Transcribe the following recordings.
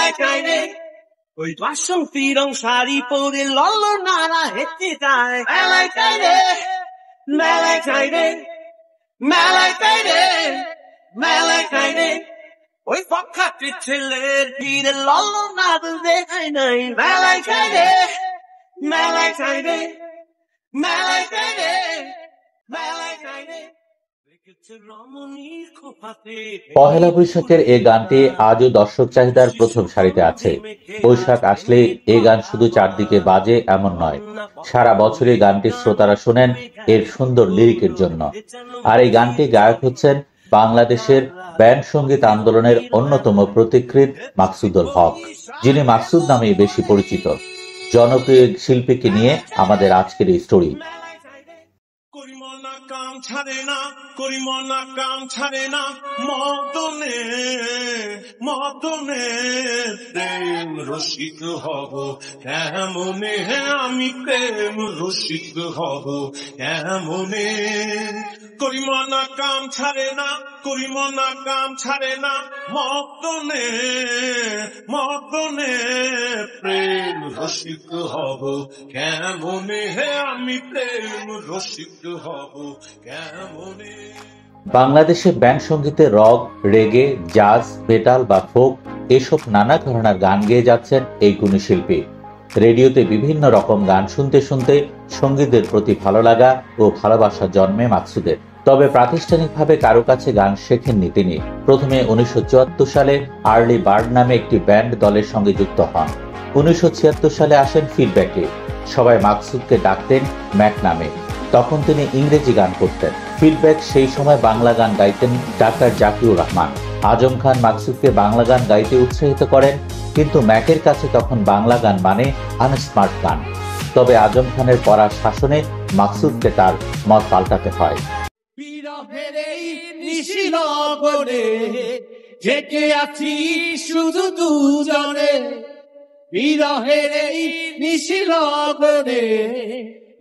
মেলায় খাইরে ওই দর্শন ফিরং শাড়ি পরে লল্ল নারা হেঁটে যায় মেলায় খাইরে মেলায় খাইরে মেলায় খাইরে মেলায় খাইরে ওই পক্ষাতে ছেলের ভিড়ে লল্ল নাদল দেখায় নাই মেলায় খাইরে মেলায় খাইরে মেলায় খাইরে মেলায় খাইরে পহেলা বৈশাখের এই গানটি আজও দর্শক চাহিদার প্রথম সারিতে আছে। বৈশাখ আসলে এই গান শুধু চারদিকে বাজে এমন নয়, সারা বছরই গানটির শ্রোতারা শোনেন এর সুন্দর লিরিকের জন্য। আর এই গানটি গায়ক হচ্ছেন বাংলাদেশের ব্যান্ড সঙ্গীত আন্দোলনের অন্যতম প্রতিকৃত মাকসুদুল হক, যিনি মাকসুদ নামেই বেশি পরিচিত। জনপ্রিয় শিল্পীকে নিয়ে আমাদের আজকের এই স্টোরি। কাম ছাড়ে না করিমনা কাম ছাড়ে না মদনে মদনে প্রেম রসিক হব কেমনে আমি প্রেম রসিক হব কেমনে করিমনা কাম ছাড়ে না করিমনা কাম ছাড়ে না মদনে মদনে প্রেম রসিক হব কেমনে আমি প্রেম রসিক হব কেমনে। বাংলাদেশে ব্যান্ড সঙ্গীতে রক, রেগে, জাজ, মেটাল বা ফোক এসব নানা ঘরানার গান গেয়ে যাচ্ছেন এই গুণী শিল্পী। রেডিওতে বিভিন্ন রকম গান শুনতে শুনতে সঙ্গীতের প্রতি ভালো লাগা ও ভালোবাসা জন্মে মাকসুদের। তবে প্রাতিষ্ঠানিকভাবে কারো কাছে গান শেখেননি তিনি। প্রথমে 1974 সালে আর্লি বার্ড নামে একটি ব্যান্ড দলের সঙ্গে যুক্ত হন। 1976 সালে আসেন ফিডব্যাকে। সবাই মাকসুদকে ডাকতেন ম্যাক নামে। তখন তিনি ইংরেজি গান করতেন। ফিডব্যাক সেই সময় বাংলা গান গাইতেন ডাক্তার জাকিউর রহমান। আজম খান মাকসুদকে বাংলা গান গাইতে উৎসাহিত করেন, কিন্তু ম্যাকের কাছে তখন বাংলা গান মানে আনস্মার্ট গান। তবে আজম খানের কড়া শাসনে মাকসুদকে তার মত পাল্টাতে হয়। শুধু দুজনে বিরহের এই নিশিল গড়ে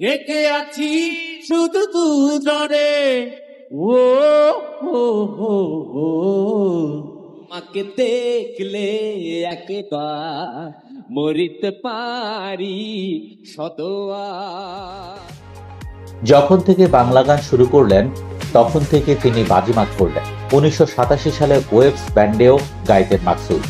রেখে আছি শুধু দুজনে ও হো হো হো মাকে দেখলে একবার মরিতে পারি শতবার। যখন থেকে বাংলা গান শুরু করলেন তখন থেকে তিনি বাজিমাত করলেন। 1987 সালে ওয়েবস ব্যান্ডেও গাইতেন মাকসুদ।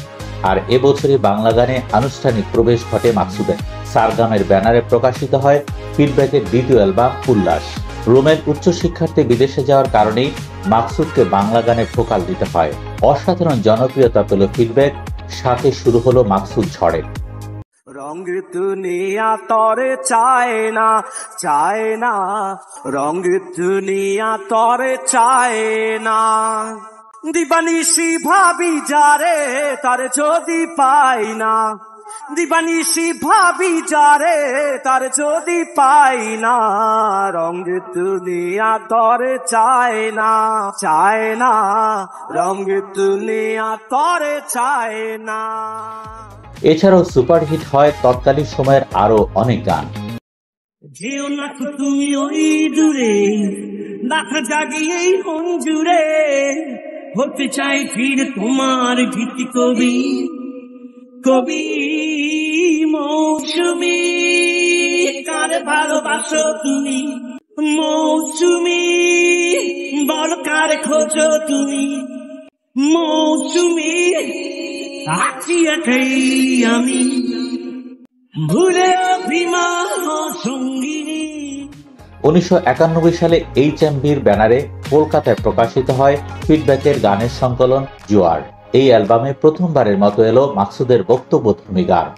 আর এবছরই বাংলা গানে আনুষ্ঠানিক প্রবেশ ঘটে মাকসুদের। সারগামের ব্যানারে প্রকাশিত হয় ফিডব্যাকের দ্বিতীয় অ্যালবাম উল্লাস। রোমের উচ্চশিক্ষার্থে বিদেশে যাওয়ার কারণেই মাকসুদকে বাংলা গানে ফোকাল দিতে হয়। অসাধারণ জনপ্রিয়তা পেল ফিডব্যাক, সাথে শুরু হলো মাকসুদ ঝড়ে। রঙ দুনিয়া তরে চায় না চায় না, রঙ দুনিয়া তরে চায় না, দিবানিশি ভাবি যারে তার যদি পাই না, দিবানিশি ভাবি যারে তার যদি পাই না, রঙ দুনিয়া তরে চায় না চায় না, রঙ দুনিয়া তরে চায় না। এছাড়াও সুপারহিট হয় তৎকালীন সময়ের আরো অনেক গান। যেও না তুমি ওই দূরে, দেখা জাগিয়ে মন জুড়ে, হতে চাই ফিরে তোমার ভীতি কবি কবি মৌসুমি, কার ভালোবাসো তুমি মৌসুমি, বল কার খোঁজো তুমি মৌসুমি, আছি একাই আমি ভুলে অভিমান সঙ্গিনী। 1991 সালে HMVর ব্যানারে কলকাতায় প্রকাশিত হয় ফিডব্যাকের গানের সংকলন জোয়ার। এই অ্যালবামে প্রথমবারের মতো এলো মাকসুদের বক্তব্যধর্মী গান।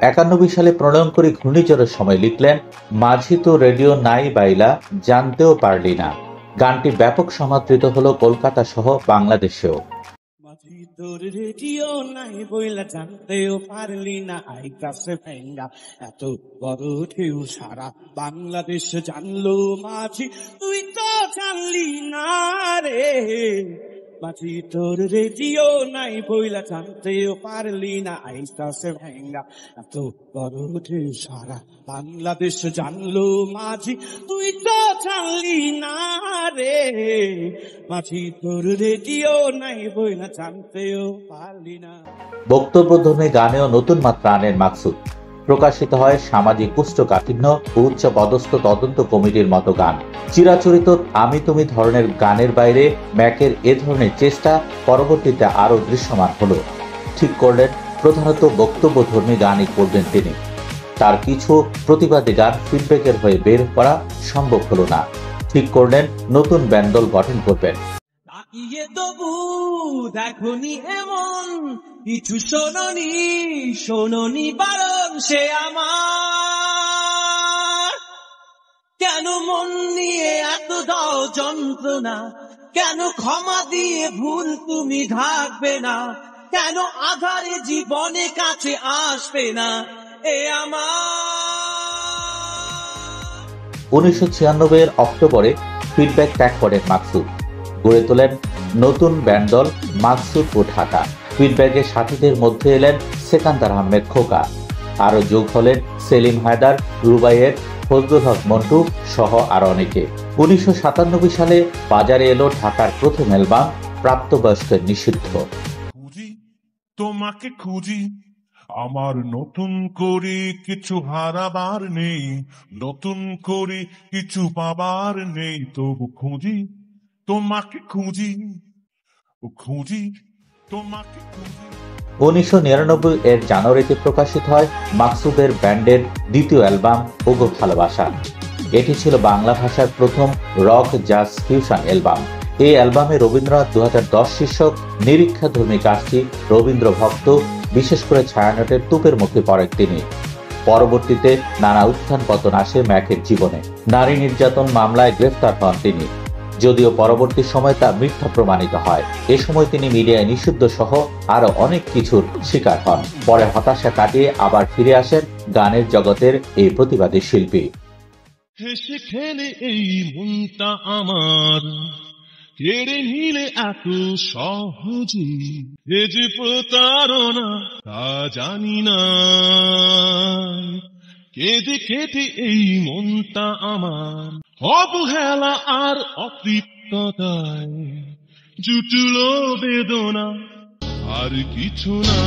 91 সালে প্রলয়ঙ্করী ঘূর্ণিঝড়ের সময় লিখলেন মাঝি তো রেডিও নাই বাইলা জানতেও পারলি না। গানটি ব্যাপক সমাদৃত হলো কলকাতা সহ বাংলাদেশেও। মাঝি তোর রেডিও নাই বইলা জানতেও পারলি না, আইতাছে ভেঙ্গা এত বড় ঢেউ সারা বাংলাদেশ জানলো মাঝি তুই তো জানলি না রে, মাঝি তোর রেডিও নাই বইলা জানতেও পারলি না আইতাছে ভেঙ্গা এত বড় ঢেউ সারা বাংলাদেশ জানলো মাঝি তুই তো জানলি না রে মাঝি তোর রেডিও নাই বইলা জানতেও পারলি না। বক্তব্যধর্মী গানেও নতুন মাত্রা আনেন মাকসুদ। প্রকাশিত হয় সামাজিক কোষ্ঠকাঠিন্য ও উচ্চ পদস্থ তদন্ত কমিটির মতো গান। চিরাচরিত আমি তুমি ধরনের গানের বাইরে ম্যাকের এ ধরনের চেষ্টা পরবর্তীতে আরও দৃশ্যমান হলো। ঠিক করলেন প্রধানত বক্তব্যধর্মী গানই করবেন তিনি। তার কিছু প্রতিবাদী গান ফিডব্যাকের হয়ে বের করা সম্ভব হলো না। ঠিক করলেন নতুন ব্যান্ডল গঠন করবেন। তাকিয়ে তবু দেখনি এমন কিছু শোননি বারণ সে আমার কেন মন নিয়ে এত দাও যন্ত্রণা কেন ক্ষমা দিয়ে ভুল তুমি ঢাকবে না কেন আধারে জীবনে কাছে আসবে না এ আমার। 1996 অক্টোবরে ফিডব্যাক ত্যাগ করেন মাকসুদ। গড়ে তোলেন নতুন ব্যান্ডল মাকসুদ ও ঢাকা। ফিডব্যাকের সাথীদের মধ্যে এলেন সেকান্দার আহমেদ খোকা। আরও যোগ হলেন সেলিম হায়দার, রুবাইয়ের, ফজলুল হক মন্টু সহ আরো অনেকে। 1997 সালে বাজারে এলো ঢাকার প্রথম অ্যালবাম প্রাপ্তবয়স্কের নিষিদ্ধ। খুঁজি তোমাকে খুঁজি আমার নতুন করে কিছু হারাবার নেই নতুন করে কিছু পাবার নেই তবু খুঁজি তোমাকে খুঁজি খুঁজি তোমাকে খুঁজি। 1999 এর জানুয়ারিতে প্রকাশিত হয় মাকসুদের ব্যান্ডের দ্বিতীয় অ্যালবাম ওগো ভালোবাসা। এটি ছিল বাংলা ভাষার প্রথম রক জাজ ফিউশন অ্যালবাম। এই অ্যালবামে রবীন্দ্রনাথ 2010 শীর্ষক নিরীক্ষাধর্মী কাজটি রবীন্দ্র ভক্ত, বিশেষ করে ছায়ানটের তুপের মুখে পড়েন তিনি। পরবর্তীতে নানা উত্থান পতন আসে ম্যাকের জীবনে। নারী নির্যাতন মামলায় গ্রেফতার হন তিনি, যদিও পরবর্তী সময় তা মিথ্যা প্রমাণিত হয়। এ সময় তিনি মিডিয়ায় নিষিদ্ধ সহ আরো অনেক কিছুর শিকার হন। পরে হতাশা কাটিয়ে আবার ফিরে আসেন গানের জগতের এই প্রতিবাদী শিল্পী। হেসে খেলে এই মনটা আমার কেড়ে নিলে এত সহজে এ যে প্রতারণা তা জানি না কেঁদে কেটে এই মনটা আমার অবহেলা আর অতৃপ্ততায় জুটলো বেদনা আর কিছু না।